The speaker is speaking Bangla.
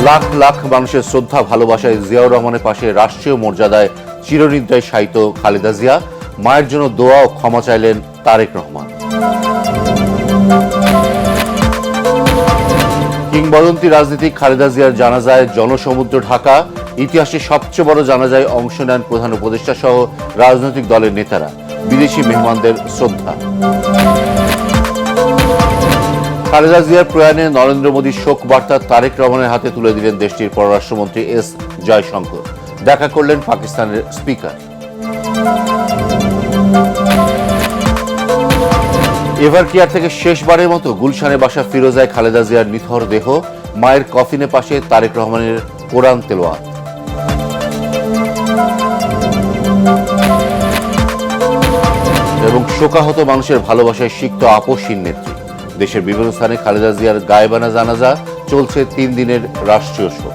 লাখ লাখ মানুষের শ্রদ্ধা ভালোবাসায় জিয়াউর রহমানের পাশে রাষ্ট্রীয় মর্যাদায় চিরনিদ্রায় শায়িত খালেদা জিয়া। মায়ের জন্য দোয়া ও ক্ষমা চাইলেন তারেক রহমান। কিংবদন্তি রাজনীতিক খালেদা জিয়ার জানাজায় জনসমুদ্র ঢাকা। ইতিহাসে সবচেয়ে বড় জানাজায় অংশ নেন প্রধান উপদেষ্টা সহ রাজনৈতিক দলের নেতারা। বিদেশি মেহমানদের শ্রদ্ধা। খালেদা জিয়ার প্রয়াণে নরেন্দ্র মোদীর শোক বার্তা তারেক রহমানের হাতে তুলে দিলেন দেশটির পররাষ্ট্রমন্ত্রী এস জয়শঙ্কর। দেখা করলেন পাকিস্তানের স্পিকার। এভারকেয়ার থেকে শেষবারের মতো গুলশানে বাসা ফিরোজায় খালেদা জিয়ার নিথর দেহ। মায়ের কফিনের পাশে তারেক রহমানের কোরআন তেলাওয়াত। এবং শোকাহত মানুষের ভালোবাসায় সিক্ত আপসহীন নেত্রী। দেশের বিভিন্ন স্থানে খালেদা জিয়ার গায়েবানা জানাজা। চলছে 3 দিনের রাষ্ট্রীয় শোক।